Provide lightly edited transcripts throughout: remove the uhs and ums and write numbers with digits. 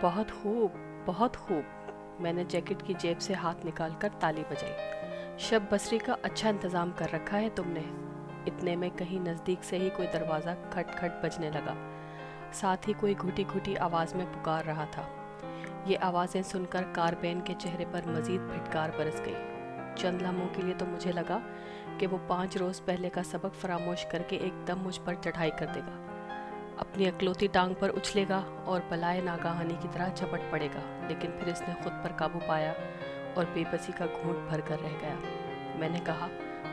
بہت خوب، بہت خوب۔ میں نے جیکٹ کی جیب سے ہاتھ نکال کر تالی بجائی۔ شب بصری کا اچھا انتظام کر رکھا ہے تم نے۔ اتنے میں کہیں نزدیک سے ہی کوئی دروازہ کھٹ کھٹ بجنے لگا، ساتھ ہی کوئی گھٹی گھٹی آواز میں پکار رہا تھا۔ یہ آوازیں سن کر کاربین کے چہرے پر مزید پھٹکار برس گئی۔ چند لمحوں کے لیے تو مجھے لگا کہ وہ 5 روز پہلے کا سبق فراموش کر کے ایک دم مجھ پر چڑھائی کر دے گا، اپنی اکلوتی ٹانگ پر اچھلے گا اور بلائے ناگہانی کی طرح جھپٹ پڑے گا، لیکن پھر اس نے خود پر قابو پایا اور بے بسی کا گھونٹ بھر کر رہ گیا۔ میں نے کہا،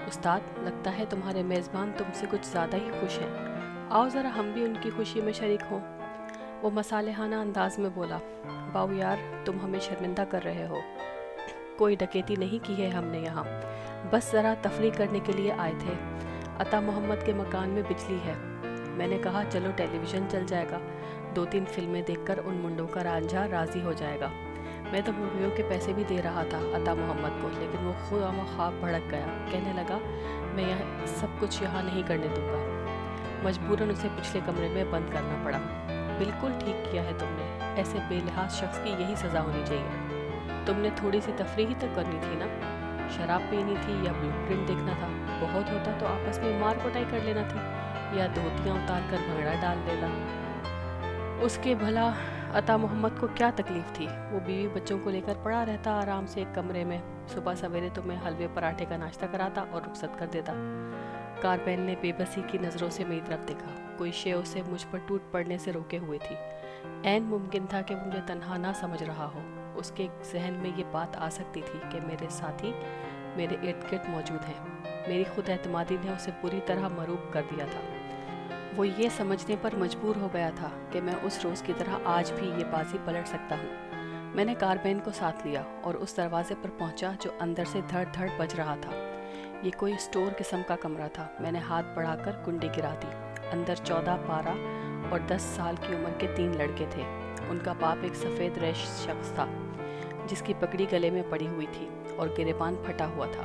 استاد، لگتا ہے تمہارے میزبان تم سے کچھ زیادہ ہی خوش ہیں، آؤ ذرا ہم بھی ان کی خوشی میں شریک ہوں۔ وہ مصالحانہ انداز میں بولا، باؤ یار، تم ہمیں شرمندہ کر رہے ہو، کوئی ڈکیتی نہیں کی ہے ہم نے یہاں، بس ذرا تفریح کرنے کے لیے آئے تھے۔ عطا محمد کے مکان میں بجلی ہے۔ میں نے کہا، چلو ٹیلی ویژن چل جائے گا، 2-3 فلمیں دیکھ کر ان منڈوں کا رانجھا راضی ہو جائے گا۔ میں تو موویوں کے پیسے بھی دے رہا تھا عطا محمد کو، لیکن وہ خواہ بھڑک گیا، کہنے لگا میں یہ سب کچھ یہاں نہیں کرنے دوں گا۔ مجبوراً اسے پچھلے کمرے میں بند کرنا پڑا۔ بالکل ٹھیک کیا ہے تم نے، ایسے بے لحاظ شخص کی یہی سزا ہونی چاہیے۔ تم نے تھوڑی سی تفریح ہی تو کرنی تھی نا، شراب پینی تھی یا بلو پرنٹ دیکھنا تھا، بہت ہوتا تو آپس میں مار کٹائی کر لینا تھی یا دھوتیاں اتار کر بھنگڑا ڈال دینا۔ اس کے بھلا عطا محمد کو کیا تکلیف تھی؟ وہ بیوی بچوں کو لے کر پڑا رہتا آرام سے ایک کمرے میں، صبح سویرے تمہیں حلوے پراٹھے کا ناشتہ کراتا اور رخصت کر دیتا۔ کاربین نے بے بسی کی نظروں سے میری طرف دیکھا، کوئی شے اسے مجھ پر ٹوٹ پڑنے سے روکے ہوئے تھی۔ عین ممکن تھا کہ وہ مجھے تنہا نہ سمجھ رہا ہو، اس کے ذہن میں یہ بات آ سکتی تھی کہ میرے ساتھی میرے ارد گرد موجود ہیں۔ میری خود اعتمادی نے اسے پوری طرح مروب کر دیا تھا۔ وہ یہ سمجھنے پر مجبور ہو گیا تھا کہ میں اس روز کی طرح آج بھی یہ بازی پلٹ سکتا ہوں۔ میں نے کاربین کو ساتھ لیا اور اس دروازے پر پہنچا جو اندر سے دھڑ دھڑ بج رہا تھا۔ یہ کوئی اسٹور قسم کا کمرہ تھا۔ میں نے ہاتھ بڑھا کر کنڈی گرا دی۔ اندر 14، 12 اور 10 سال کی عمر کے 3 لڑکے تھے۔ ان کا باپ ایک سفید ریش شخص تھا جس کی پگڑی گلے میں پڑی ہوئی تھی اور گریبان پھٹا ہوا تھا۔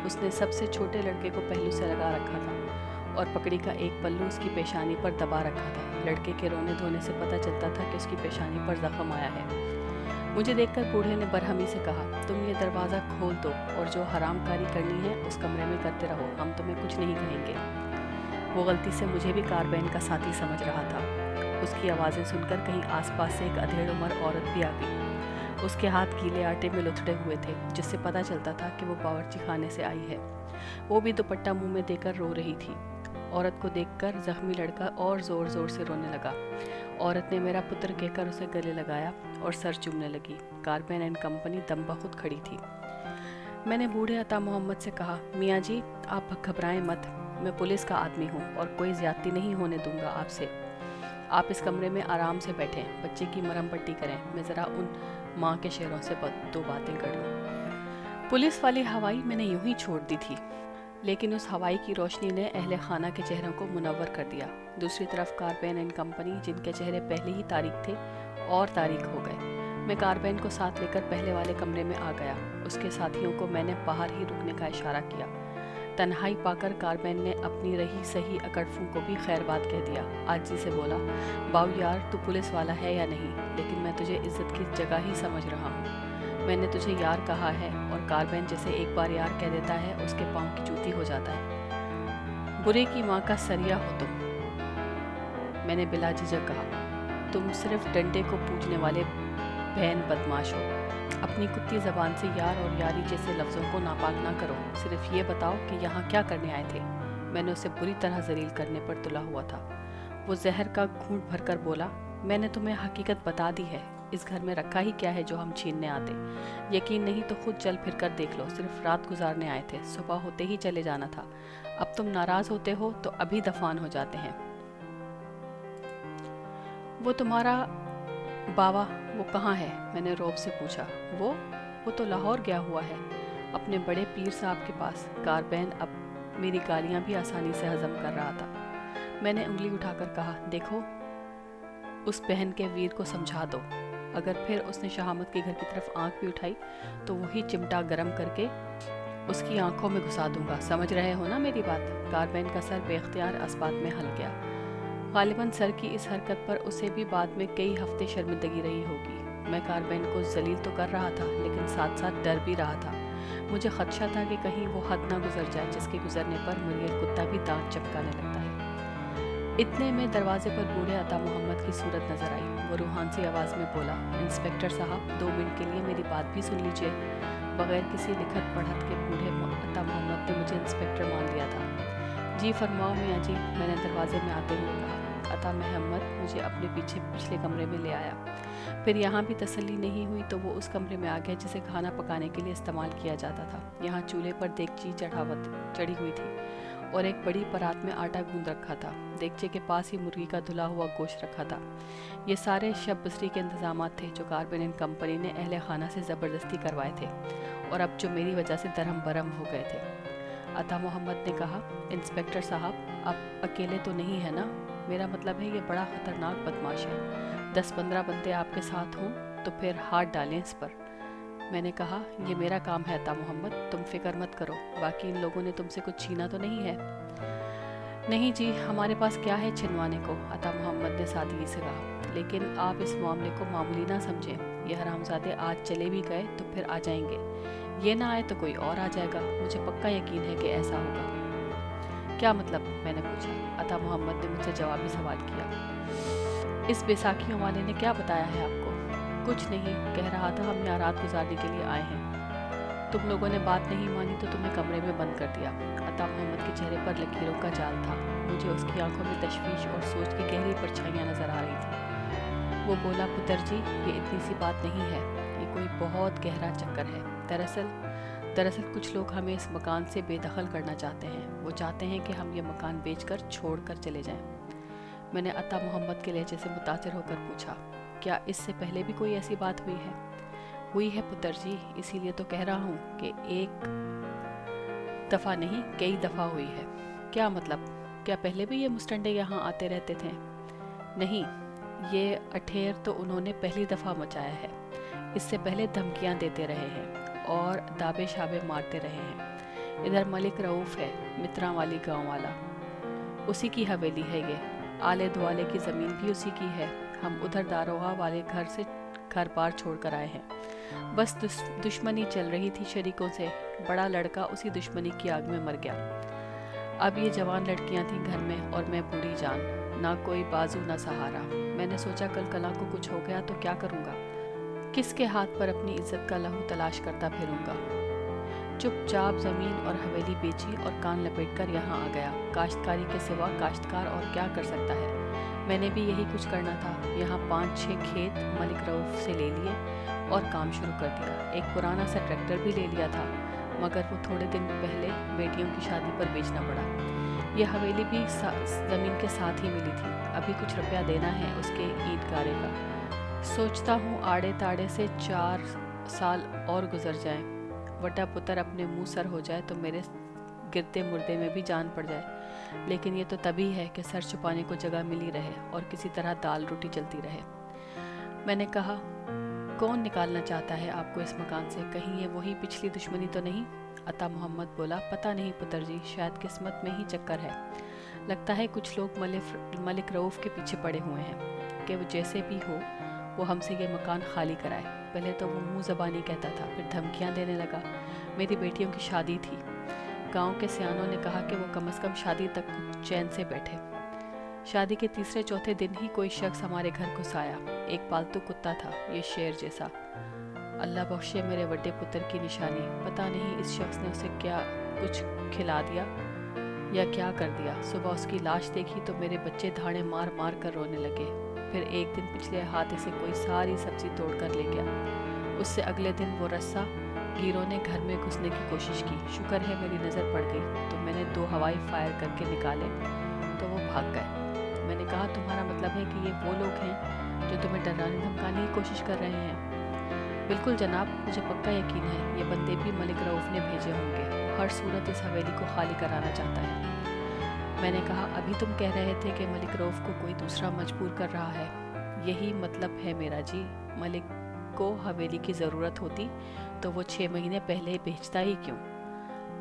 اس نے سب سے چھوٹے لڑکے کو پہلو سے لگا رکھا تھا اور پگڑی کا ایک پلو اس کی پیشانی پر دبا رکھا تھا۔ لڑکے کے رونے دھونے سے پتہ چلتا تھا کہ اس کی پیشانی پر زخم آیا ہے۔ مجھے دیکھ کر بوڑھے نے برہمی سے کہا، تم یہ دروازہ کھول دو اور جو حرام کاری کرنی ہے اس کمرے میں کرتے رہو، ہم تمہیں کچھ نہیں کہیں گے۔ وہ غلطی سے مجھے بھی کاربین کا ساتھی سمجھ رہا تھا۔ اس کی آوازیں سن کر کہیں آس پاس سے ایک ادھیڑ عمر عورت بھی آ گئی۔ اس کے ہاتھ گیلے آٹے میں لتھڑے ہوئے تھے، جس سے پتہ چلتا تھا کہ وہ باورچی خانے سے آئی ہے۔ وہ بھی دوپٹہ منہ میں دے کر رو رہی تھی۔ عورت کو دیکھ کر زخمی لڑکا اور زور زور سے رونے لگا۔ عورت نے میرا پتر کہہ کر اسے گلے لگایا اور سر چومنے لگی۔ کاربین اینڈ کمپنی دم بخود کھڑی تھی۔ میں نے بوڑھے عطا محمد سے کہا، میاں جی، آپ گھبرائیں مت، میں پولیس کا آدمی ہوں اور کوئی زیادتی نہیں ہونے دوں گا آپ سے۔ آپ اس کمرے میں آرام سے بیٹھیں، بچے کی مرہم پٹی کریں، میں ذرا ان ماں کے شیروں سے 2 باتیں کر لوں۔ پولیس والی ہوائی میں نے یوں ہی چھوڑ دی تھی، لیکن اس ہوائی کی روشنی نے اہل خانہ کے چہروں کو منور کر دیا۔ دوسری طرف کاربین اینڈ کمپنی، جن کے چہرے پہلے ہی تاریک تھے، اور تاریک ہو گئے۔ میں کاربین کو ساتھ لے کر پہلے والے کمرے میں آ گیا۔ اس کے ساتھیوں کو میں نے باہر ہی رکنے کا اشارہ کیا۔ تنہائی پا کر کاربین نے اپنی رہی سہی اکڑفوں کو بھی خیر بات کہہ دیا۔ عاجزی سے بولا، باؤ یار، تو پولیس والا ہے یا نہیں، لیکن میں تجھے عزت کی جگہ ہی سمجھ رہا ہوں۔ میں نے تجھے یار کہا ہے، اور کاربین جسے ایک بار یار کہہ دیتا ہے اس کے پاؤں کی جوتی ہو جاتا ہے۔ برے کی ماں کا سریا ہو تم، میں نے بلا جھجک کہا۔ تم صرف ڈنڈے کو پوجنے والے بہن بدماش ہو۔ اپنی کتی زبان سے یار اور یاری جیسے لفظوں کو ناپاک نہ کرو، صرف یہ بتاؤ کہ یہاں کیا کرنے آئے تھے۔ میں نے اسے بری طرح ذلیل کرنے پر تلا ہوا تھا۔ وہ زہر کا گھونٹ بھر کر بولا، میں نے تمہیں حقیقت بتا دی ہے، اس گھر میں رکھا ہی کیا ہے جو ہم چھیننے آتے۔ یقین نہیں تو خود چل پھر کر دیکھ لو، صرف رات گزارنے آئے تھے، صبح ہوتے ہی چلے جانا تھا۔ اب تم ناراض ہوتے ہو تو ابھی دفان ہو جاتے ہیں۔ وہ تمہارا باوا وہ کہاں ہے؟ میں نے رعب سے پوچھا۔ وہ تو لاہور گیا ہوا ہے، اپنے بڑے پیر صاحب کے پاس۔ کاربین اب میری گالیاں بھی آسانی سے ہضم کر رہا تھا۔ میں نے انگلی اٹھا کر کہا، دیکھو، اس بہن کے ویر کو سمجھا دو، اگر پھر اس نے شہامت کے گھر کی طرف آنکھ بھی اٹھائی تو وہی چمٹا گرم کر کے اس کی آنکھوں میں گھسا دوں گا۔ سمجھ رہے ہو نا میری بات؟ کاربین کا سر بے اختیار اس بات میں ہل گیا۔ غالباً سر کی اس حرکت پر اسے بھی بعد میں کئی ہفتے شرمندگی رہی ہوگی۔ میں کاربین کو ذلیل تو کر رہا تھا لیکن ساتھ ساتھ ڈر بھی رہا تھا۔ مجھے خدشہ تھا کہ کہیں وہ حد نہ گزر جائے جس کے گزرنے پر مریر کتا بھی دانت چپکانے لگتا ہے۔ اتنے میں دروازے پر بوڑھے عطا محمد کی صورت نظر آئی۔ وہ روحان سی آواز میں بولا، انسپکٹر صاحب 2 منٹ کے لیے میری بات بھی سن لیجئے۔ بغیر کسی لکھت پڑھت کے بوڑھے عطا محمد نے مجھے انسپکٹر مان لیا تھا۔ جی فرماؤ میاں جی، میں نے دروازے میں آتے ہوئے کہا۔ عطا محمد مجھے اپنے پیچھے پچھلے کمرے میں لے آیا۔ پھر یہاں بھی تسلی نہیں ہوئی تو وہ اس کمرے میں آ گیا جسے کھانا پکانے کے لیے استعمال کیا جاتا تھا۔ یہاں چولہے پر دیگچی چڑھی ہوئی تھی اور ایک بڑی پرات میں آٹا گوندھ رکھا تھا۔ دیگچے کے پاس ہی مرغی کا دھلا ہوا گوشت رکھا تھا۔ یہ سارے شب بسری کے انتظامات تھے جو کاربین کمپنی نے اہل خانہ سے زبردستی کروائے تھے اور اب جو میری وجہ سے درہم برہم ہو گئے تھے۔ عطا محمد نے کہا، انسپکٹر صاحب آپ اکیلے تو نہیں ہے نا؟ میرا مطلب ہے یہ بڑا خطرناک بدماش ہے۔ 10-15 بندے آپ کے ساتھ ہوں تو پھر ہاتھ ڈالیں اس پر۔ میں نے کہا، یہ میرا کام ہے عطا محمد، تم فکر مت کرو۔ باقی ان لوگوں نے تم سے کچھ چھینا تو نہیں ہے؟ نہیں جی، ہمارے پاس کیا ہے چھنوانے کو، عطا محمد نے سادگی سے کہا۔ لیکن آپ اس معاملے کو معمولی نہ سمجھیں۔ یہ حرامزادے آج چلے بھی گئے تو پھر آ جائیں گے۔ یہ نہ آئے تو کوئی اور آ جائے گا۔ مجھے پکا یقین ہے کہ ایسا ہوگا۔ کیا مطلب؟ میں نے پوچھا۔ عطا محمد نے مجھ سے جوابی سوال کیا۔ اس بیساکھیوں والے نے کیا بتایا ہے آپ کو؟ کچھ نہیں، کہہ رہا تھا ہم یہاں رات گزارنے کے لیے آئے ہیں۔ تم لوگوں نے بات نہیں مانی تو تمہیں کمرے میں بند کر دیا۔ عطا محمد کے چہرے پر لکیروں کا جال تھا۔ مجھے اس کی آنکھوں میں تشویش اور سوچ کی گہری پرچھائیاں نظر آ رہی تھیں۔ وہ بولا، پتر جی، یہ اتنی سی بات نہیں ہے، یہ کوئی بہت گہرا چکر ہے۔ دراصل کچھ لوگ ہمیں اس مکان سے بے دخل کرنا چاہتے ہیں۔ وہ چاہتے ہیں کہ ہم یہ مکان بیچ کر چھوڑ کر چلے جائیں۔ میں نے عطا محمد کے لہجے سے متاثر ہو کر پوچھا، کیا اس سے پہلے بھی کوئی ایسی بات ہوئی ہے؟ ہوئی ہے پتر جی، اسی لیے تو کہہ رہا ہوں کہ ایک دفعہ نہیں کئی دفعہ ہوئی ہے۔ کیا مطلب؟ کیا پہلے بھی یہ مستنڈے یہاں آتے رہتے تھے؟ نہیں، یہ اٹھیر تو انہوں نے پہلی دفعہ مچایا ہے۔ اس سے پہلے دھمکیاں دیتے رہے ہیں اور دابے شابے مارتے رہے ہیں۔ ادھر ملک رؤوف ہے، متراں والی گاؤں والا، اسی کی حویلی ہے یہ۔ آلے دوالے کی زمین بھی اسی کی ہے۔ ہم ادھر داروغہ والے گھر سے گھر بار چھوڑ کر آئے ہیں۔ بس دشمنی چل رہی تھی شریکوں سے، بڑا لڑکا اسی دشمنی کی آگ میں مر گیا۔ اب یہ جوان لڑکیاں تھیں گھر میں اور میں بوڑھی جان، نہ کوئی بازو نہ سہارا۔ میں نے سوچا کل کلاں کو کچھ ہو گیا تو کیا کروں گا؟ کس کے ہاتھ پر اپنی عزت کا لہو تلاش کرتا پھروں گا؟ چپ چاپ زمین اور حویلی بیچی اور کان لپیٹ کر یہاں آ گیا۔ کاشتکاری کے سوا کاشتکار اور کیا کر سکتا ہے؟ میں نے بھی یہی کچھ کرنا تھا۔ یہاں 5-6 کھیت ملک رؤوف سے لے لیے اور کام شروع کر دیا۔ ایک پرانا سا ٹریکٹر بھی لے لیا تھا، مگر وہ تھوڑے دن پہلے بیٹیوں کی شادی پر بیچنا پڑا۔ یہ حویلی بھی زمین کے ساتھ ہی ملی تھی۔ ابھی کچھ روپیہ دینا ہے اس کے اینٹ گارے کا۔ سوچتا ہوں آڑے تاڑے سے 4 سال اور گزر جائیں، وٹا پتر اپنے منہ سر ہو جائے تو میرے گردے مردے میں بھی جان پڑ جائے۔ لیکن یہ تو تبھی ہے کہ سر چھپانے کو جگہ ملی رہے اور کسی طرح دال روٹی چلتی رہے۔ میں نے کہا، کون نکالنا چاہتا ہے آپ کو اس مکان سے؟ کہیں یہ وہی پچھلی دشمنی تو نہیں؟ عطا محمد بولا، پتہ نہیں پتر جی، شاید قسمت میں ہی چکر ہے۔ لگتا ہے کچھ لوگ ملک رؤوف کے پیچھے پڑے ہوئے ہیں کہ وہ جیسے بھی ہو وہ ہم سے یہ مکان خالی کرائے۔ پہلے تو وہ منہ زبانی کہتا تھا، پھر دھمکیاں دینے لگا۔ میری بیٹیوں کی شادی تھی۔ گاؤں کے سیانوں نے کہا کہ وہ کم از کم شادی تک چین سے بیٹھے۔ شادی کے تیسرے چوتھے دن ہی کوئی شخص ہمارے گھر گھس آیا۔ ایک پالتو کتا تھا، یہ شیر جیسا۔ اللہ بخشے میرے بڑے پتر کی نشانی۔ پتہ نہیں اس شخص نے اسے کیا کچھ کھلا دیا یا کیا کر دیا۔ صبح اس کی لاش دیکھی تو میرے بچے دھاڑے مار مار کر رونے لگے۔ پھر ایک دن پچھلے ہاتھ سے کوئی ساری سبزی توڑ کر لے گیا۔ اس سے اگلے دن وہ رسا گیروں نے گھر میں گھسنے کی کوشش کی۔ شکر ہے میری نظر پڑ گئی تو میں نے 2 ہوائی فائر کر کے نکالے تو وہ بھاگ گئے۔ میں نے کہا، تمہارا مطلب ہے کہ یہ وہ لوگ ہیں جو تمہیں ڈرانے دھمکانے کی کوشش کر رہے ہیں؟ بالکل جناب، مجھے پکا یقین ہے یہ بندے بھی ملک رؤوف نے بھیجے ہوں گے۔ ہر صورت اس حویلی کو خالی کرانا چاہتا ہے۔ میں نے کہا، ابھی تم کہہ رہے تھے کہ ملک رؤوف کو کوئی دوسرا مجبور کر رہا ہے۔ یہی مطلب ہے میرا جی۔ ملک کو حویلی کی ضرورت ہوتی تو وہ 6 مہینے پہلے بیچتا ہی کیوں؟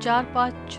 4-5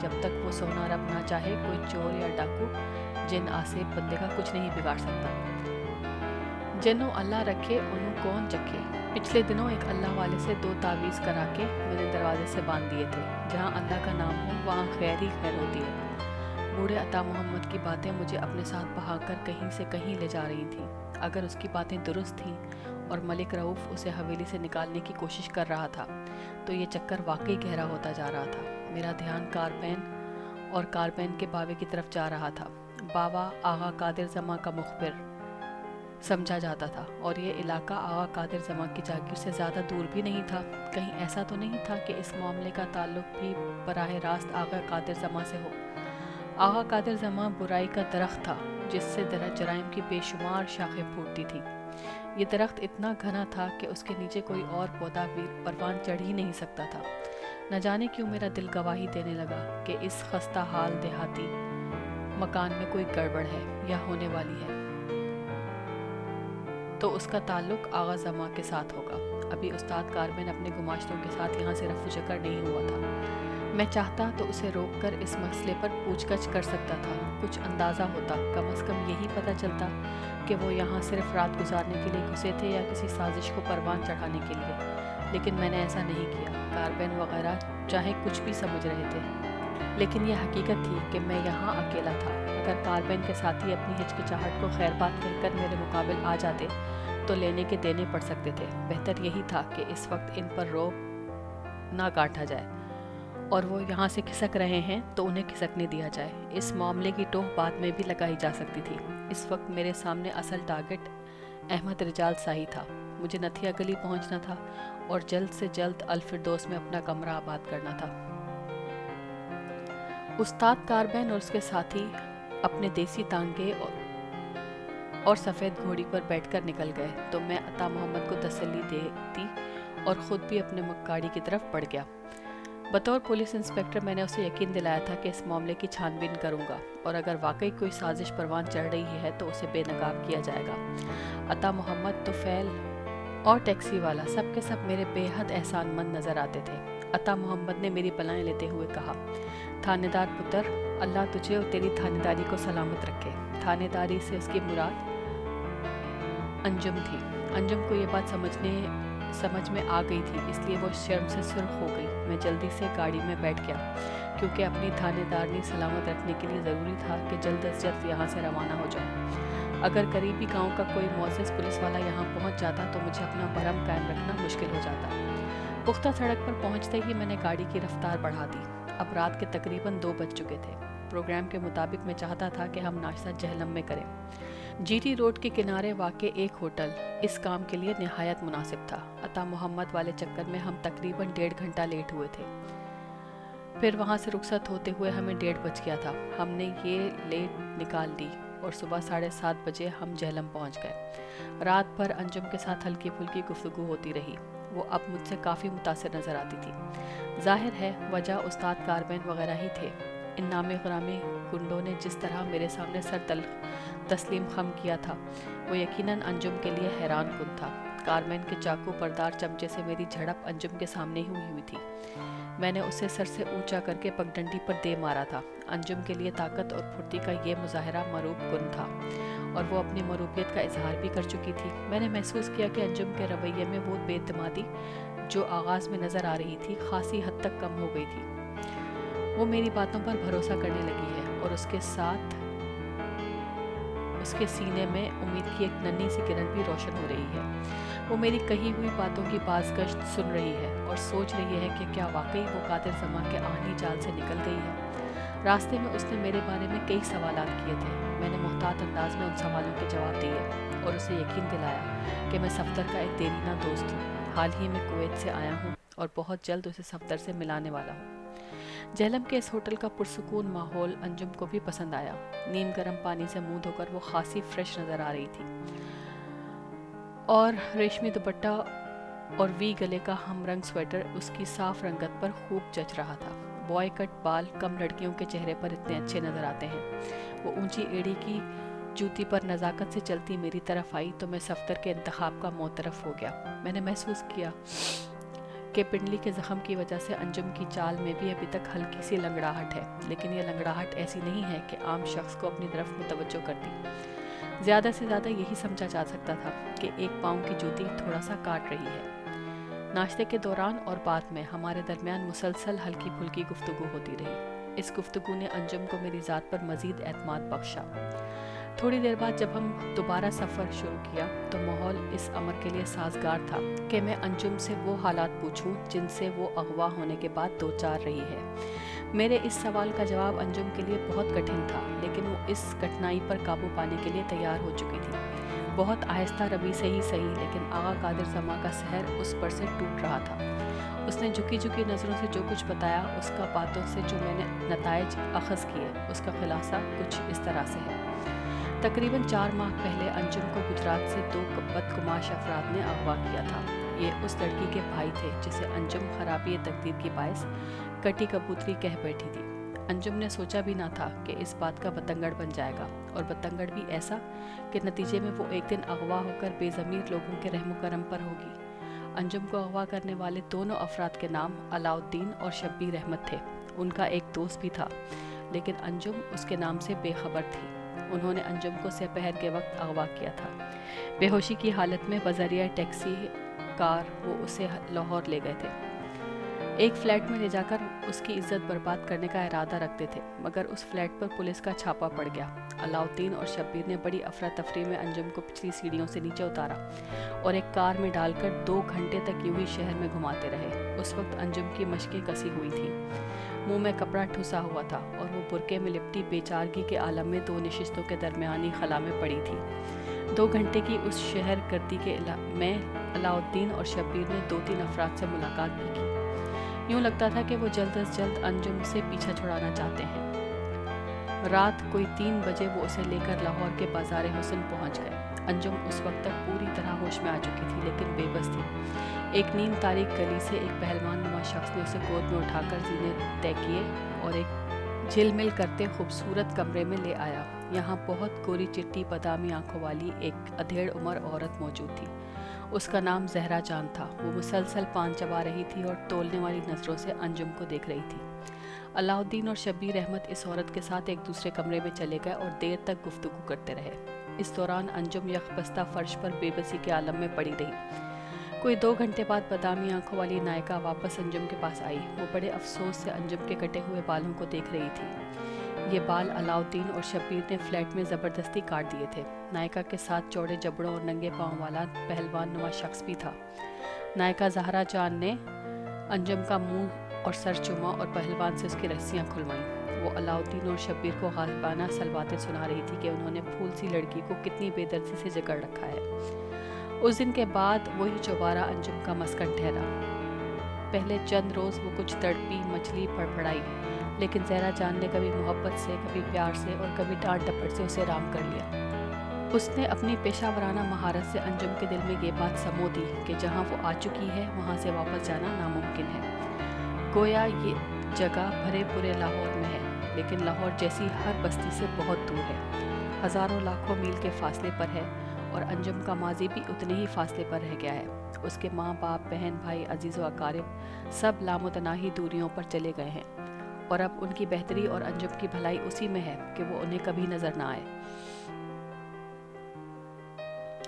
جب تک وہ سونا رب نہ چاہے کوئی چور یا ڈاکو جن آسیب بندے کا کچھ نہیں بگاڑ سکتا۔ جنوں اللہ رکھے انہوں کون چکھے۔ پچھلے دنوں ایک اللہ والے سے 2 تعویذ کرا کے میں نے دروازے سے باندھ دیے تھے۔ جہاں اللہ کا نام ہو وہاں خیر ہی خیر ہوتی ہے۔ بوڑھے عطا محمد کی باتیں مجھے اپنے ساتھ بہا کر کہیں سے کہیں لے جا رہی تھیں۔ اگر اس کی باتیں درست تھیں اور ملک رؤوف اسے حویلی سے نکالنے کی کوشش کر رہا تھا تو یہ چکر واقعی گہرا ہوتا جا رہا تھا۔ میرا دھیان کاربین اور کاربین کے باوے کی طرف جا رہا تھا۔ باوا آغا قادر زماں کا مخبر سمجھا جاتا تھا، اور یہ علاقہ آغا قادر زماں کی جاگیر سے زیادہ دور بھی نہیں تھا۔ کہیں ایسا تو نہیں تھا کہ اس معاملے کا تعلق بھی براہ راست آغا قادر زماں سے ہو۔ آغا قادر زماں برائی کا درخت تھا جس سے جرائم کی بے شمار شاخیں پھوٹتی تھی۔ یہ درخت اتنا گھنا تھا کہ اس کے نیچے کوئی اور پودا بھی پروان چڑھ ہی نہیں سکتا تھا۔ نہ جانے کیوں میرا دل گواہی دینے لگا کہ اس خستہ حال دیہاتی مکان میں کوئی گڑبڑ ہے یا ہونے والی ہے، تو اس کا تعلق آغا زماں کے ساتھ ہوگا۔ ابھی استاد کاربین اپنے گماشتوں کے ساتھ یہاں سے رفو چکر نہیں ہوا تھا۔ میں چاہتا تو اسے روک کر اس مسئلے پر پوچھ گچھ کر سکتا تھا، کچھ اندازہ ہوتا، کم از کم یہی پتہ چلتا کہ وہ یہاں صرف رات گزارنے کے لیے گھسے تھے یا کسی سازش کو پروان چڑھانے کے لیے، لیکن میں نے ایسا نہیں کیا۔ کاربین وغیرہ چاہے کچھ بھی سمجھ رہے تھے، لیکن یہ حقیقت تھی کہ میں یہاں اکیلا تھا۔ اگر کاربین کے ساتھی اپنی ہچکچاہٹ کو خیر بات کہہ کر میرے مقابل آ جاتے تو لینے کے دینے پڑ سکتے تھے۔ بہتر یہی تھا کہ اس وقت ان پر روب نہ کاٹا جائے، اور وہ یہاں سے کھسک رہے ہیں تو انہیں کھسکنے دیا جائے۔ اس معاملے کی ٹوہ بعد میں بھی لگائی جا سکتی تھی۔ اس وقت میرے سامنے اصل ٹارگٹ احمد رجال سائی تھا۔ مجھے نتھیا گلی پہنچنا تھا اور جلد سے جلد الفردوس میں اپنا کمرہ آباد کرنا تھا۔ استاد کاربین اور اس کے ساتھی اپنے دیسی تانگے اور سفید گھوڑی پر بیٹھ کر نکل گئے تو میں عطا محمد کو تسلی دیتی اور خود بھی اپنے گاڑی کی طرف بڑھ گیا۔ بطور پولیس انسپکٹر میں نے اسے یقین دلایا تھا کہ اس معاملے کی چھان بین کروں گا، اور اگر واقعی کوئی سازش پروان چڑھ رہی ہے تو اسے بے نقاب کیا جائے گا۔ عطا محمد، طفیل اور ٹیکسی والا سب کے سب میرے بے حد احسان مند نظر آتے تھے۔ عطا محمد نے میری بلائیں لیتے ہوئے کہا، تھانے دار پتر، اللہ تجھے اور تیری تھانے داری کو سلامت رکھے۔ تھانے داری سے اس کی مراد انجم تھی۔ انجم کو یہ بات سمجھ میں آ گئی تھی، اس لیے وہ شرم سے سرخ ہو گئی۔ میں جلدی سے گاڑی میں بیٹھ گیا کیونکہ اپنی تھانے دارنی سلامت رکھنے کے لیے ضروری تھا کہ جلد از جلد یہاں سے روانہ ہو جاؤں۔ اگر قریبی گاؤں کا کوئی معزز پولیس والا یہاں پہنچ جاتا تو مجھے اپنا بھرم قائم رکھنا مشکل ہو جاتا۔ پختہ سڑک پر پہنچتے ہی میں نے گاڑی کی رفتار بڑھا دی۔ اب رات کے تقریباً 2 بج چکے تھے۔ پروگرام کے مطابق میں چاہتا تھا کہ ہم ناشتہ جہلم میں کریں۔ جی ٹی روڈ کے کنارے واقع ایک ہوٹل اس کام کے لیے نہایت مناسب تھا۔ عطا محمد والے چکر میں ہم تقریباً 1.5 گھنٹہ لیٹ ہوئے تھے۔ پھر وہاں سے رخصت ہوتے ہوئے ہمیں 1:30 بج گیا تھا۔ ہم نے یہ لیٹ نکال دی اور صبح 7:30 بجے ہم جہلم پہنچ گئے۔ رات بھر انجم کے ساتھ ہلکی پھلکی گفتگو ہوتی رہی۔ وہ اب مجھ سے کافی متاثر نظر آتی تھی۔ ظاہر ہے وجہ استاد کاربین وغیرہ ہی تھے۔ ان نامی غرامی گنڈوں نے جس طرح میرے سامنے سر تسلیم خم کیا تھا وہ یقیناً انجم کے لیے حیران کن تھا۔ کاربین کے چاقو بردار چمچے سے میری جھڑپ انجم کے سامنے ہی ہوئی تھی۔ میں نے اسے سر سے اونچا کر کے پگڈنڈی پر دے مارا تھا۔ انجم کے لیے طاقت اور پھرتی کا یہ مظاہرہ مروب کن تھا اور وہ اپنی مروبیت کا اظہار بھی کر چکی تھی۔ میں نے محسوس کیا کہ انجم کے رویے میں وہ بے اعتمادی جو آغاز میں نظر آ رہی تھی خاصی حد تک کم ہو گئی تھی۔ وہ میری باتوں پر بھروسہ کرنے لگی ہے اور اس کے ساتھ اس کے سینے میں امید کی ایک ننھی سی کرن بھی روشن ہو رہی ہے۔ وہ میری کہی ہوئی باتوں کی بازگشت سن رہی ہے اور سوچ رہی ہے کہ کیا واقعی وہ قادر زماں کے آہنی جال سے نکل گئی ہے۔ راستے میں اس نے میرے بارے میں کئی سوالات کیے تھے۔ میں نے محتاط انداز میں ان سوالوں کے جواب دیے اور اسے یقین دلایا کہ میں صفدر کا ایک دیرینہ دوست ہوں، حال ہی میں کویت سے آیا ہوں اور بہت جلد اسے صفدر سے ملانے والا ہوں۔ جہلم کے اس ہوٹل کا پرسکون ماحول انجم کو بھی پسند آیا۔ نیم گرم پانی سے منہ دھو کر وہ خاصی فریش نظر آ رہی تھی اور ریشمی دوپٹہ اور وی گلے کا ہم رنگ سویٹر اس کی صاف رنگت پر خوب جچ رہا تھا۔ بوائے کٹ بال کم لڑکیوں کے چہرے پر اتنے اچھے نظر آتے ہیں۔ وہ اونچی ایڑی کی جوتی پر نزاکت سے چلتی میری طرف آئی تو میں صفدر کے انتخاب کا معترف ہو گیا۔ میں نے محسوس کیا کہ پنڈلی کے زخم کی وجہ سے انجم کی چال میں بھی ابھی تک ہلکی سی لنگڑاہٹ ہے، لیکن یہ لنگڑاہٹ ایسی نہیں ہے کہ عام شخص کو اپنی طرف متوجہ کرتی۔ زیادہ سے زیادہ یہی سمجھا جا سکتا تھا کہ ایک پاؤں کی جوتی تھوڑا سا کاٹ رہی ہے۔ ناشتے کے دوران اور بعد میں ہمارے درمیان مسلسل ہلکی پھلکی گفتگو ہوتی رہی۔ اس گفتگو نے انجم کو میری ذات پر مزید اعتماد بخشا۔ تھوڑی دیر بعد جب ہم دوبارہ سفر شروع کیا تو ماحول اس امر کے لیے سازگار تھا کہ میں انجم سے وہ حالات پوچھوں جن سے وہ اغوا ہونے کے بعد دوچار رہی ہے۔ میرے اس سوال کا جواب انجم کے لیے بہت کٹھن تھا، لیکن وہ اس کٹھنائی پر قابو پانے کے لیے تیار ہو چکی تھی۔ بہت آہستہ روی سے ہی صحیح، لیکن آغا قادر زماں کا سحر اس پر سے ٹوٹ رہا تھا۔ اس نے جھکی جھکی نظروں سے جو کچھ بتایا، اس کا باتوں سے جو میں نے نتائج اخذ کیے، اس کا خلاصہ کچھ اس طرح سے ہے۔ تقریباً 4 ماہ پہلے انجم کو گجرات سے 2 بدگماش افراد نے اغوا کیا تھا۔ یہ اس لڑکی کے بھائی تھے جسے انجم خرابی تقدیر کی باعث کٹی کبوتری کہہ بیٹھی تھی۔ انجم نے سوچا بھی نہ تھا کہ اس بات کا بتنگڑ بن جائے گا، اور بتنگڑ بھی ایسا کہ نتیجے میں وہ ایک دن اغوا ہو کر بے ضمیر لوگوں کے رحم و کرم پر ہوگی۔ انجم کو اغوا کرنے والے دونوں افراد کے نام علاء الدین اور شبیر احمد تھے۔ ان کا ایک دوست بھی تھا، لیکن انجم اس کے نام سے بے خبر تھی۔ انہوں نے انجم کو سپہر کے وقت اغوا کیا تھا۔ بے ہوشی کی حالت میں بذریعہ ٹیکسی کار وہ اسے لاہور لے گئے تھے۔ ایک فلیٹ میں لے جا کر اس کی عزت برباد کرنے کا ارادہ رکھتے تھے، مگر اس فلیٹ پر پولیس کا چھاپا پڑ گیا۔ علاء الدین اور شبیر نے بڑی افراتفری میں انجم کو پچھلی سیڑھیوں سے نیچے اتارا اور ایک کار میں ڈال کر 2 گھنٹے تک یوں ہی شہر میں گھماتے رہے۔ اس وقت انجم کی مشقیں کسی ہوئی تھیں، منہ میں کپڑا ٹھسا ہوا تھا اور وہ برقعے میں لپٹی بے چارگی کے عالم میں 2 نشستوں کے درمیانی خلا میں پڑی تھی۔ 2 گھنٹے کی اس شہر گردی کے میں علاء الدین اور شبیر نے 2-3 افراد سے ملاقات بھی کی۔ یوں لگتا تھا کہ وہ جلد از جلد انجم سے پیچھا چھڑانا چاہتے ہیں۔ رات کوئی 3 بجے وہ اسے لے کر لاہور کے بازار حسن پہنچ گئے۔ انجم اس وقت تک پوری طرح ہوش میں آ چکی تھی، لیکن بے بس تھی۔ ایک نیم تاریک گلی سے ایک پہلوان نما شخص نے اسے گود میں اٹھا کر زینے طے کیے اور ایک جھل مل کرتے خوبصورت کمرے میں لے آیا۔ یہاں بہت گوری چٹی بادامی آنکھوں والی ایک ادھیڑ عمر عورت موجود تھی۔ اس کا نام زہرا جان تھا۔ وہ مسلسل پان چبا رہی تھی اور تولنے والی نظروں سے انجم کو دیکھ رہی تھی۔ علاء الدین اور شبیر احمد اس عورت کے ساتھ ایک دوسرے کمرے میں چلے گئے اور دیر تک گفتگو کرتے رہے۔ اس دوران انجم یکبستہ فرش پر بے بسی کے عالم میں پڑی رہی۔ کوئی 2 گھنٹے بعد بادامی آنکھوں والی نائکا واپس انجم کے پاس آئی۔ وہ بڑے افسوس سے انجم کے کٹے ہوئے بالوں کو دیکھ رہی تھی۔ یہ بال علاء الدین اور شبیر نے فلیٹ میں زبردستی کاٹ دیے تھے۔ نائکا کے ساتھ چوڑے جبڑوں اور ننگے پاؤں والا پہلوان نما شخص بھی تھا۔ نائکا زہرا جان نے انجم کا منہ اور سر چوما اور پہلوان سے اس کی رسیاں کھلوائیں۔ وہ علاء الدین اور شبیر کو غالبانہ سلواتیں سنا رہی تھی کہ انہوں نے پھول سی لڑکی کو کتنی بے دردی سے جکڑ رکھا ہے۔ اس دن کے بعد وہی چوبارہ انجم کا مسکن ٹھہرا۔ پہلے چند روز وہ کچھ تڑپی مچلی پڑپڑائی، لیکن زہرا جان نے کبھی محبت سے، کبھی پیار سے اور کبھی ڈانٹ ڈپٹ سے اسے رام کر لیا۔ اس نے اپنی پیشہ ورانہ مہارت سے انجم کے دل میں یہ بات سمو دی کہ جہاں وہ آ چکی ہے وہاں سے واپس جانا ناممکن ہے۔ گویا یہ جگہ بھرے پورے لاہور میں ہے، لیکن لاہور جیسی ہر بستی سے بہت دور ہے، ہزاروں لاکھوں میل کے فاصلے پر ہے، اور انجم کا ماضی بھی اتنے ہی فاصلے پر رہ گیا ہے۔ اس کے ماں باپ، بہن بھائی، عزیز و اقارب سب لامتناہی دوریوں پر چلے گئے ہیں، اور اب ان کی بہتری اور انجم کی بھلائی اسی میں ہے کہ وہ انہیں کبھی نظر نہ آئے۔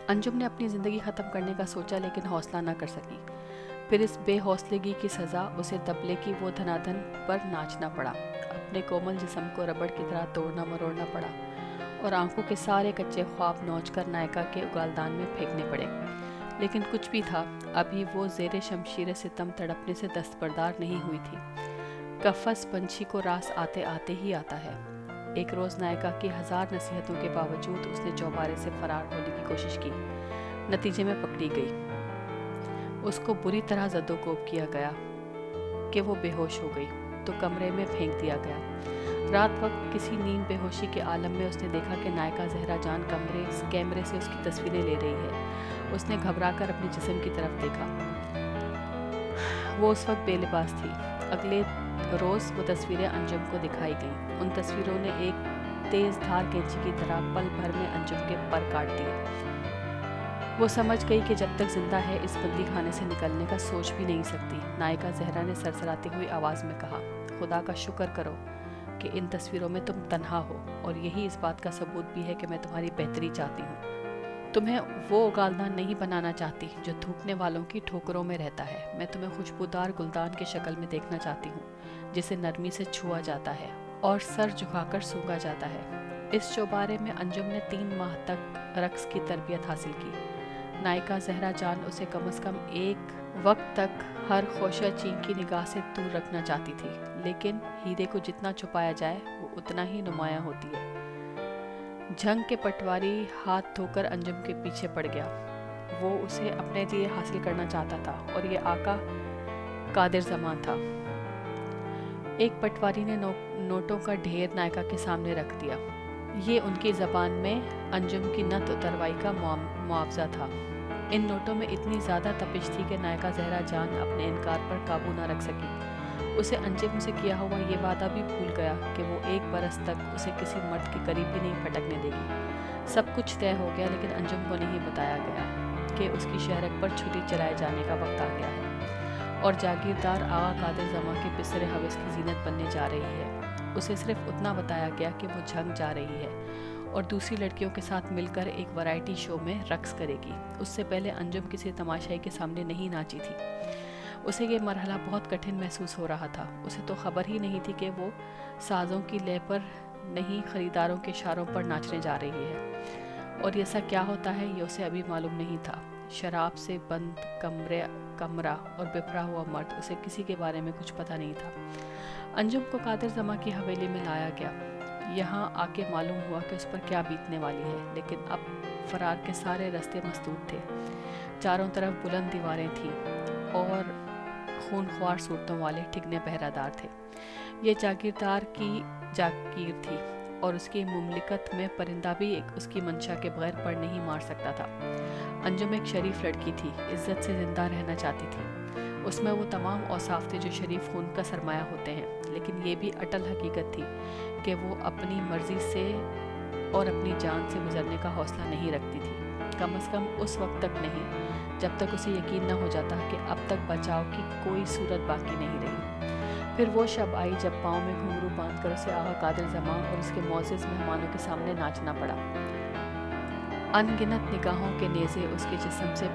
انجم نے اپنی زندگی ختم کرنے کا سوچا، لیکن حوصلہ نہ کر سکی۔ پھر اس بے حوصلگی کی سزا اسے تبلے کی وہ دھنا دھن پر ناچنا پڑا، اپنے کومل جسم کو ربڑ کی طرح توڑنا مروڑنا پڑا، اور آنکھوں کے سارے کچے خواب نوچ کر نائکا کے اگالدان میں پھینکنے پڑے۔ لیکن کچھ بھی تھا، ابھی وہ زیر شمشیر ستم تڑپنے سے دستبردار نہیں ہوئی تھی۔ قفس پنچھی کو راس آتے آتے ہی آتا ہے۔ ایک روز نائکا کی 1000 نصیحتوں کے باوجود اس نے چوبارے سے فرار ہونے کی کوشش کی، نتیجے میں پکڑی گئی۔ اس کو بری طرح زد و کوب کیا گیا کہ وہ بے ہوش ہو گئی تو کمرے میں پھینک دیا گیا۔ رات وقت کسی نیند بے ہوشی کے عالم میں اس نے دیکھا کہ نائکا زہرا جان کیمرے سے اس کی تصویریں لے رہی ہے۔ اس نے گھبرا کر اپنے جسم کی طرف دیکھا۔ وہ اس وقت بے لباس تھی۔ اگلے روز وہ تصویریں انجم کو دکھائی گئیں۔ ان تصویروں نے ایک تیز دھار کینچی کی طرح پل بھر میں انجم کے پر کاٹ دیے۔ وہ سمجھ گئی کہ جب تک زندہ ہے اس بندی خانے سے نکلنے کا سوچ بھی نہیں سکتی۔ نائکا زہرا نے سرسراتی ہوئی آواز میں کہا، خدا کا شکر کرو کہ ان تصویروں میں تم تنہا ہو، اور یہی اس بات کا ثبوت بھی ہے کہ میں تمہاری بہتری چاہتی ہوں۔ تمہیں وہ اگالدان نہیں بنانا چاہتی جو تھوکنے والوں کی ٹھوکروں میں رہتا ہے۔ میں تمہیں خوشبودار گلدان کی شکل میں دیکھنا چاہتی ہوں جسے نرمی سے چھوا جاتا ہے اور سر جھکا کر سونگا جاتا ہے۔ اس چوبارے میں انجم نے 3 ماہ تک رقص کی تربیت حاصل کی۔ نائکا زہرا جان اسے کم از کم ایک وقت تک ہر خوشہ چین کی نگاہ سے دور رکھنا چاہتی تھی، لیکن ہیرے کو جتنا چھپایا جائے وہ اتنا ہی نمایاں ہوتی ہے۔ جھنگ کے پٹواری ہاتھ دھو کر انجم کے پیچھے پڑ گیا۔ وہ اسے اپنے لیے حاصل کرنا چاہتا تھا، اور یہ آقا قادر زمان تھا۔ ایک پٹواری نے نوٹوں کا ڈھیر نائکا کے سامنے رکھ دیا۔ یہ ان کی زبان میں انجم کی نت اتروائی کا معاوضہ تھا۔ ان نوٹوں میں اتنی زیادہ تپش تھی کہ نائکا زہرا جان اپنے انکار پر قابو نہ رکھ سکی۔ اسے انجم سے کیا ہوا یہ وعدہ بھی بھول گیا کہ وہ 1 برس تک اسے کسی مرد کے قریب بھی نہیں پھٹکنے دے گی۔ سب کچھ طے ہو گیا، لیکن انجم کو نہیں بتایا گیا کہ اس کی شہرک پر چھری چلائے جانے کا وقت آ گیا ہے اور جاگیردار آغا قادر زمان کے بستر حوث کی زینت بننے جا رہی ہے۔ اسے صرف اتنا بتایا گیا کہ وہ جھنگ جا رہی ہے اور دوسری لڑکیوں کے ساتھ مل کر ایک ویرائٹی شو میں رقص کرے گی۔ اس سے پہلے انجم کسی تماشائی کے سامنے نہیں ناچی تھی۔ اسے یہ مرحلہ بہت کٹھن محسوس ہو رہا تھا۔ اسے تو خبر ہی نہیں تھی کہ وہ سازوں کی لے پر نہیں، خریداروں کے اشاروں پر ناچنے جا رہی ہے، اور ایسا کیا ہوتا ہے یہ اسے ابھی معلوم نہیں تھا۔ شراب سے بند کمرہ اور بپھرا ہوا مرد، اسے کسی کے بارے میں کچھ پتہ نہیں تھا۔ انجم کو قادر زماں کی حویلی میں لایا گیا۔ یہاں آ کے معلوم ہوا کہ اس پر کیا بیتنے والی ہے، لیکن اب فرار کے سارے راستے مسدود تھے۔ چاروں طرف بلند دیواریں تھیں اور خونخوار صورتوں والے ٹھگنے پہرہ دار تھے۔ یہ جاگیردار کی جاگیر تھی، اور اس کی مملکت میں پرندہ بھی اس کی منشا کے بغیر پر نہیں مار سکتا تھا۔ انجم ایک شریف لڑکی تھی، عزت سے زندہ رہنا چاہتی تھی۔ اس میں وہ تمام اوصاف تھے جو شریف خون کا سرمایہ ہوتے ہیں، لیکن یہ بھی اٹل حقیقت تھی کہ وہ اپنی مرضی سے اور اپنی جان سے گزرنے کا حوصلہ نہیں رکھتی تھی، کم از کم اس وقت تک نہیں جب تک اسے یقین نہ ہو جاتا کہ اب تک بچاؤ کی کوئی صورت باقی نہیں رہی۔ پھر وہ شب آئی جب پاؤں میں گھنگرو باندھ کر اسے آغا قادر زمان اور اس کے معزز مہمانوں کے سامنے ناچنا پڑا۔ ان گنت نگاہوں کے نیزے اس کے جسم سے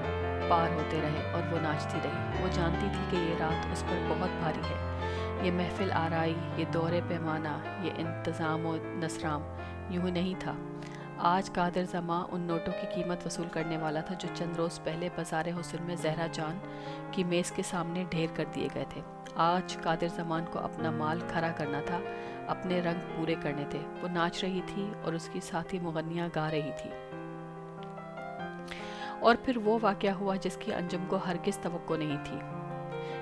پار ہوتے رہے اور وہ ناچتی رہی۔ وہ جانتی تھی کہ یہ رات اس پر بہت بھاری ہے۔ یہ محفل آرائی، یہ دور پیمانہ، یہ انتظام و نصرام یوں ہی نہیں تھا۔ آج قادر زماں ان نوٹوں کی قیمت وصول کرنے والا تھا جو چند روز پہلے بازار حسن میں زہرا جان کی میز کے سامنے ڈھیر کر دیے گئے تھے۔ آج قادر زمان کو اپنا مال کھرا کرنا تھا، اپنے رنگ پورے کرنے تھے۔ وہ ناچ رہی تھی اور اس کی ساتھی مغنیاں گا رہی تھی۔ اور پھر وہ واقعہ ہوا جس کی انجم کو ہرگز توقع نہیں تھی،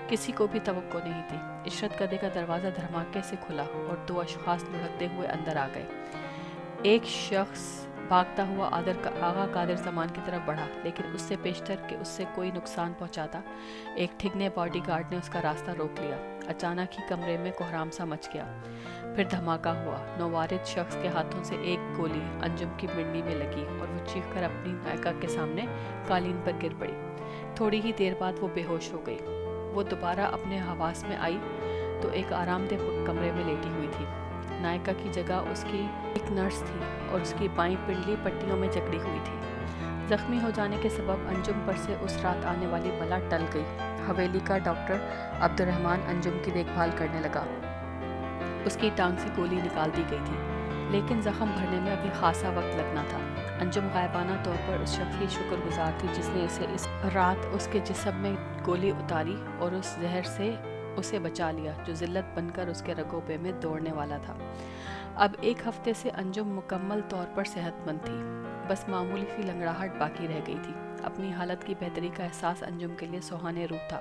کسی کو بھی توقع نہیں تھی۔ عشرت کدے کا دروازہ دھماکے سے کھلا اور 2 اشخاص لڑھکتے ہوئے اندر آ گئے۔ ایک شخص بھاگتا ہوا آغا قادر زمان کی طرف بڑھا، لیکن اس سے پیشتر کہ اس سے کوئی نقصان پہنچاتا، ایک ٹھگنے باڈی گارڈ نے اس کا راستہ روک لیا۔ اچانک ہی کمرے میں کوہرام سا مچ گیا، پھر دھماکہ ہوا۔ نووارد شخص کے ہاتھوں سے ایک گولی انجم کی منڈی میں لگی اور وہ چیخ کر اپنی نائکا کے سامنے قالین پر گر پڑی۔ تھوڑی ہی دیر بعد وہ بے ہوش ہو گئی۔ وہ دوبارہ اپنے حواس میں آئی تو ایک آرام دہ کمرے میں لیٹی ہوئی تھی۔ نائکا کی جگہ اس کی ایک نرس تھی اور اس کی بائیں پنڈلی پٹیوں میں جکڑی ہوئی تھی۔ زخمی ہو جانے کے سبب انجم پر سے اس رات آنے والی بلا ٹل گئی۔ حویلی کا ڈاکٹر عبد الرحمن انجم کی دیکھ بھال کرنے لگا۔ اس کی ٹانگ سے گولی نکال دی گئی تھی، لیکن زخم بھرنے میں ابھی خاصا وقت لگنا تھا۔ انجم غائبانہ طور پر اس شخص کی شکر گزار تھی جس نے اسے اس رات اس کے جسم میں گولی اتاری اور اس زہر سے اسے بچا لیا جو ذلت بن کر اس کے رگوں پہ میں دوڑنے والا تھا۔ اب 1 ہفتے سے انجم مکمل طور پر صحت مند تھی، بس معمولی سی لنگڑاہٹ باقی رہ گئی تھی۔ اپنی حالت کی بہتری کا احساس انجم کے لیے سہانے روح تھا۔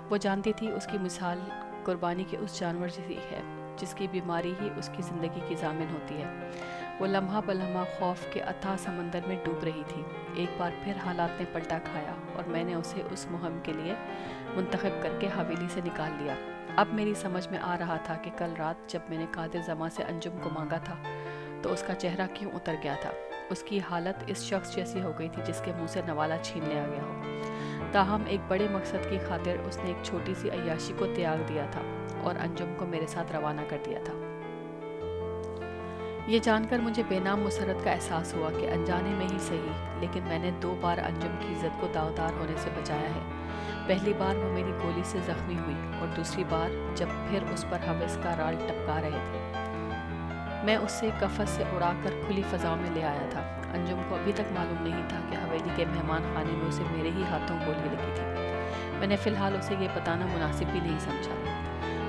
وہ جانتی تھی اس کی مثال قربانی کے اس جانور جیسی ہے جس کی بیماری ہی اس کی زندگی کی ضامن ہوتی ہے۔ وہ لمحہ بلمحہ خوف کے اتھاہ سمندر میں ڈوب رہی تھی۔ ایک بار پھر حالات نے پلٹا کھایا اور میں نے اسے اس مہم کے لیے منتخب کر کے حویلی سے نکال لیا۔ اب میری سمجھ میں آ رہا تھا کہ کل رات جب میں نے قادر زماں سے انجم کو مانگا تھا تو اس کا چہرہ کیوں اتر گیا تھا۔ اس کی حالت اس شخص جیسی ہو گئی تھی جس کے منہ سے نوالا چھین لیا گیا ہو۔ تاہم ایک بڑے مقصد کی خاطر اس نے ایک چھوٹی سی عیاشی کو تیاگ دیا تھا اور انجم کو میرے ساتھ روانہ کر دیا تھا۔ یہ جان کر مجھے بے نام مسرت کا احساس ہوا کہ انجانے میں ہی صحیح، لیکن میں نے 2 بار انجم کی عزت کو داغدار ہونے سے بچایا ہے۔ پہلی بار وہ میری گولی سے زخمی ہوئی اور دوسری بار جب پھر اس پر ہوس کا رال ٹپکا رہے تھے۔ میں اس سے قفس سے اڑا کر کھلی فضاؤں میں لے آیا تھا۔ انجم کو ابھی تک معلوم نہیں تھا کہ حویلی کے مہمان خانے میں اسے میرے ہی ہاتھوں گولی لگی تھی۔ میں نے فی الحال اسے یہ بتانا مناسب بھی نہیں سمجھا۔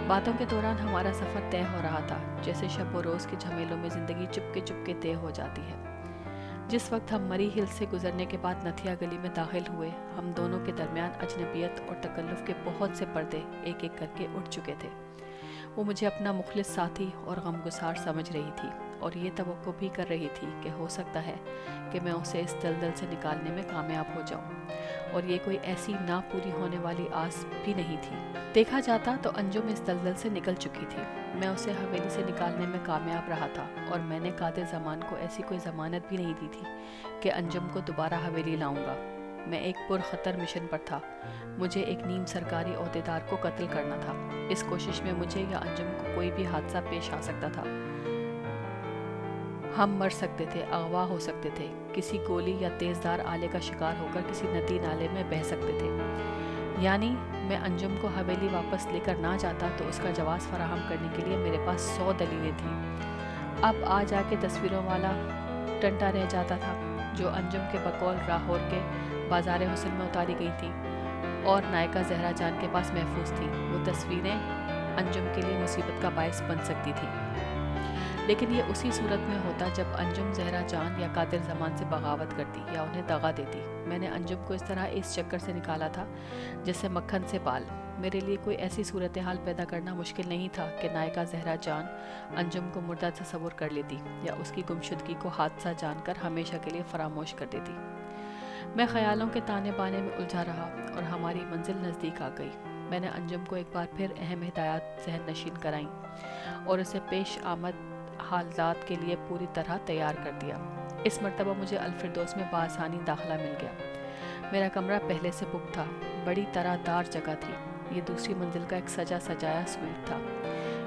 باتوں کے دوران ہمارا سفر طے ہو رہا تھا، جیسے شب و روز کے جھمیلوں میں زندگی چپکے طے ہو جاتی ہے۔ جس وقت ہم مری ہل سے گزرنے کے بعد نتھیا گلی میں داخل ہوئے، ہم دونوں کے درمیان اجنبیت اور تکلف کے بہت سے پردے ایک ایک کر کے اٹھ چکے تھے۔ وہ مجھے اپنا مخلص ساتھی اور غمگسار سمجھ رہی تھی اور یہ توقع بھی کر رہی تھی کہ ہو سکتا ہے کہ میں اسے اس دلدل سے نکالنے میں کامیاب ہو جاؤں، اور یہ کوئی ایسی نہ پوری ہونے والی آس بھی نہیں تھی۔ دیکھا جاتا تو انجم اس دلدل سے نکل چکی تھی۔ میں اسے حویلی سے نکالنے میں کامیاب رہا تھا اور میں نے قادر زمان کو ایسی کوئی ضمانت بھی نہیں دی تھی کہ انجم کو دوبارہ حویلی لاؤں گا۔ میں ایک پرخطر مشن پر تھا۔ مجھے ایک نیم سرکاری عہدیدار کو قتل کرنا تھا۔ اس کوشش میں مجھے یا انجم کو کوئی بھی حادثہ پیش آ سکتا تھا۔ ہم مر سکتے تھے، اغوا ہو سکتے تھے، کسی گولی یا تیزدار آلے کا شکار ہو کر کسی ندی نالے میں بہہ سکتے تھے۔ یعنی میں انجم کو حویلی واپس لے کر نہ جاتا تو اس کا جواز فراہم کرنے کے لیے میرے پاس 100 دلیلیں تھیں۔ اب آ جا کے تصویروں والا ٹنٹا رہ جاتا تھا جو انجم کے بقول لاہور کے بازار حسن میں اتاری گئی تھی اور نائکہ زہرا جان کے پاس محفوظ تھی۔ وہ تصویریں انجم کے لیے مصیبت کا باعث بن سکتی تھی، لیکن یہ اسی صورت میں ہوتا جب انجم زہرا جان یا قادر زمان سے بغاوت کرتی یا انہیں دغا دیتی۔ میں نے انجم کو اس طرح اس چکر سے نکالا تھا جیسے مکھن سے بال۔ میرے لیے کوئی ایسی صورتحال پیدا کرنا مشکل نہیں تھا کہ نائکہ زہرا جان انجم کو مردہ تصور کر لیتی یا اس کی گمشدگی کو حادثہ جان کر ہمیشہ کے لیے فراموش کر دیتی۔ میں خیالوں کے تانے بانے میں الجھا رہا اور ہماری منزل نزدیک آ گئی۔ میں نے انجم کو ایک بار پھر اہم ہدایات ذہن نشین کرائیں اور اسے پیش آمد حالات کے لیے پوری طرح تیار کر دیا۔ اس مرتبہ مجھے الفردوس میں بآسانی داخلہ مل گیا۔ میرا کمرہ پہلے سے بک تھا، بڑی طرح دار جگہ تھی۔ یہ دوسری منزل کا ایک سجا سجایا سویٹ تھا۔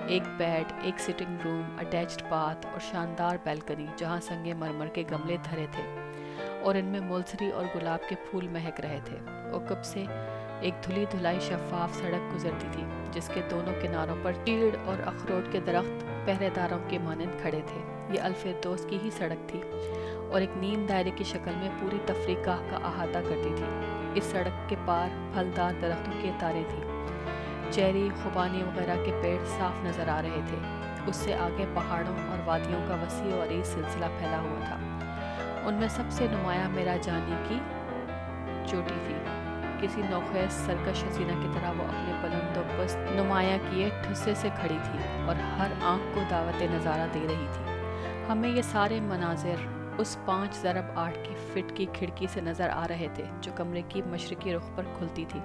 ایک بیڈ، ایک سٹنگ روم، اٹیچڈ باتھ اور شاندار بیلکنی جہاں سنگ مرمر کے گملے دھرے تھے اور ان میں ملسری اور گلاب کے پھول مہک رہے تھے۔ عقب سے ایک دھلی دھلائی شفاف سڑک گزرتی تھی جس کے دونوں کناروں پر چیڑ اور اخروٹ کے درخت پہرے داروں کے مانند کھڑے تھے۔ یہ الفردوس کی ہی سڑک تھی اور ایک نیم دائرے کی شکل میں پوری تفریح گاہ کا احاطہ کرتی تھی۔ اس سڑک کے پار پھلدار درختوں کی تاریں تھیں۔ چیری، خوبانی وغیرہ کے پیڑ صاف نظر آ رہے تھے۔ اس سے آگے پہاڑوں اور وادیوں کا وسیع و عریض سلسلہ پھیلا ہوا تھا۔ ان میں سب سے نمایاں میرا جانی کی چوٹی تھی۔ کسی نوخیز سرکش حسینہ کی طرح وہ اپنے بلند و پست نمایاں کیے ٹھسے سے کھڑی تھی اور ہر آنکھ کو دعوت نظارہ دے رہی تھی۔ ہمیں یہ سارے مناظر اس 5x8 کی فٹ کی کھڑکی سے نظر آ رہے تھے جو کمرے کی مشرقی رخ پر کھلتی تھی۔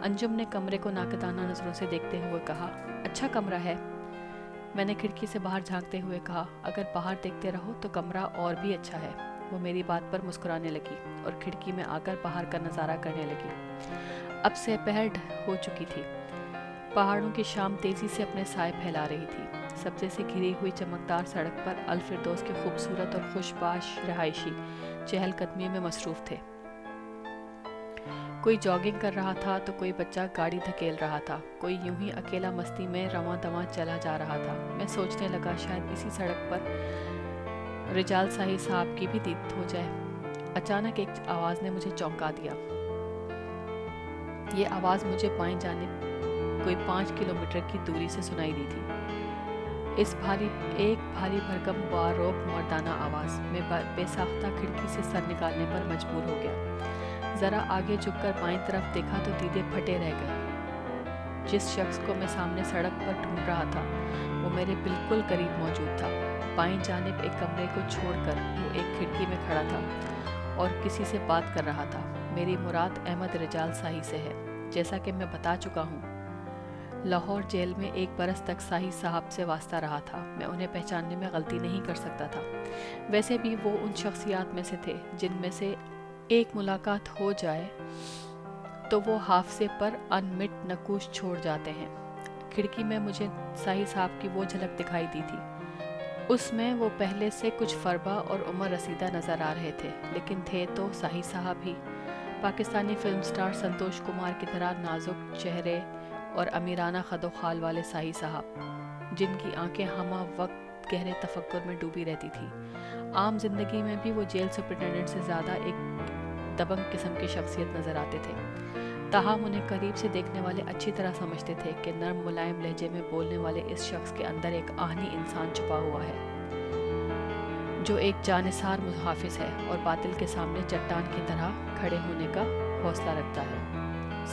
انجم نے کمرے کو ناقدانہ نظروں سے دیکھتے ہوئے کہا، اچھا کمرہ ہے۔ میں نے کھڑکی سے باہر جھانکتے ہوئے کہا، اگر باہر دیکھتے رہو تو کمرہ اور بھی اچھا ہے۔ وہ میری بات پر مسکرانے لگی اور کھڑکی میں آ کر باہر کا نظارہ کرنے لگی۔ اب سے پہر ہو چکی تھی۔ پہاڑوں کی شام تیزی سے اپنے سائے پھیلا رہی تھی۔ سبزے سے گھری ہوئی چمکدار سڑک پر الفردوس کے خوبصورت اور خوشباش رہائشی چہل قدمی میں مصروف تھے۔ کوئی جاگنگ کر رہا تھا تو کوئی بچہ گاڑی دھکیل رہا تھا، کوئی یوں ہی اکیلا مستی میں رواں دواں چلا جا رہا تھا۔ میں سوچنے لگا شاید اسی سڑک پر رجال صاحب صاحب کی بھی دید ہو جائے۔ اچانک ایک آواز نے مجھے چونکا دیا۔ یہ آواز مجھے بائیں جانب کوئی 5 کلومیٹر کی دوری سے سنائی دی تھی۔ ایک بھاری بھرکم باروب مردانہ آواز میں بے ساختہ کھڑکی سے سر نکالنے پر مجبور ہو گیا۔ ذرا آگے جھک کر بائیں طرف دیکھا تو دیدے پھٹے رہ گئے۔ جس شخص کو میں سامنے سڑک پر ڈھونڈ رہا تھا وہ میرے بالکل قریب موجود تھا۔ بائیں جانب ایک کمرے کو چھوڑ کر وہ ایک کھڑکی میں کھڑا تھا اور کسی سے بات کر رہا تھا۔ میری مراد احمد رجال صاحب سے ہے، جیسا کہ میں بتا چکا ہوں۔ لاہور جیل میں 1 برس تک ساہی صاحب سے واسطہ رہا تھا. میں انہیں پہچاننے میں غلطی نہیں کر سکتا تھا. ویسے بھی وہ ان شخصیات میں سے تھے جن میں سے ایک ملاقات ہو جائے تو وہ حافظے پر انمٹ نقوش چھوڑ جاتے ہیں. کھڑکی میں مجھے ساہی صاحب کی وہ جھلک دکھائی دی تھی. اس میں وہ پہلے سے کچھ فربا اور عمر رسیدہ نظر آ رہے تھے، لیکن تھے تو ساہی صاحب ہی. پاکستانی فلم سٹار سنتوش کمار کی طرح نازک چہرے اور امیرانہ خد و خال والے ساہی صاحب، جن کی آنکھیں ہمہ وقت گہرے تفکر میں ڈوبی رہتی تھی. عام زندگی میں بھی وہ جیل سپرنٹینڈنٹ سے زیادہ ایک دبنگ قسم کی شخصیت نظر آتے تھے. تاہم انہیں قریب سے دیکھنے والے اچھی طرح سمجھتے تھے کہ نرم ملائم لہجے میں بولنے والے اس شخص کے اندر ایک آہنی انسان چھپا ہوا ہے، جو ایک جانثار محافظ ہے اور باطل کے سامنے چٹان کی طرح کھڑے ہونے کا حوصلہ رکھتا ہے.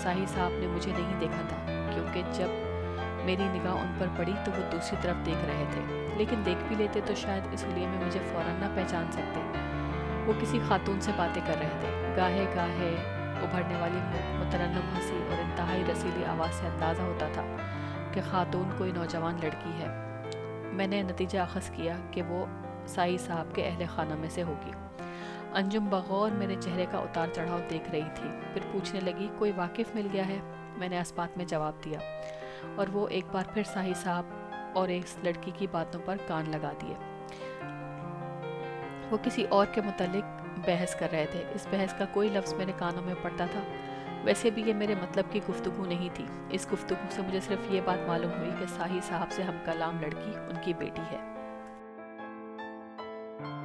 ساہی صاحب نے مجھے نہیں دیکھا تھا، کیونکہ جب میری نگاہ ان پر پڑی تو وہ دوسری طرف دیکھ رہے تھے، لیکن دیکھ بھی لیتے تو شاید اس لیے میں مجھے فوراً نہ پہچان سکتے. وہ کسی خاتون سے باتیں کر رہے تھے. گاہے گاہے ابھرنے والی مترنم ہنسی اور انتہائی رسیلی آواز سے اندازہ ہوتا تھا کہ خاتون کوئی نوجوان لڑکی ہے. میں نے نتیجہ اخذ کیا کہ وہ سائی صاحب کے اہل خانہ میں سے ہوگی. انجم بغور میرے چہرے کا اتار چڑھاؤ دیکھ رہی تھی، پھر پوچھنے لگی کوئی واقف مل گیا ہے. میں نے اسبات میں جواب دیا اور وہ ایک بار پھر ساہی صاحب اور اس لڑکی کی باتوں پر کان لگا دیے. وہ کسی اور کے متعلق بحث کر رہے تھے. اس بحث کا کوئی لفظ میرے کانوں میں پڑتا تھا. ویسے بھی یہ میرے مطلب کی گفتگو نہیں تھی. اس گفتگو سے مجھے صرف یہ بات معلوم ہوئی کہ ساہی صاحب سے ہم کلام لڑکی ان کی بیٹی ہے.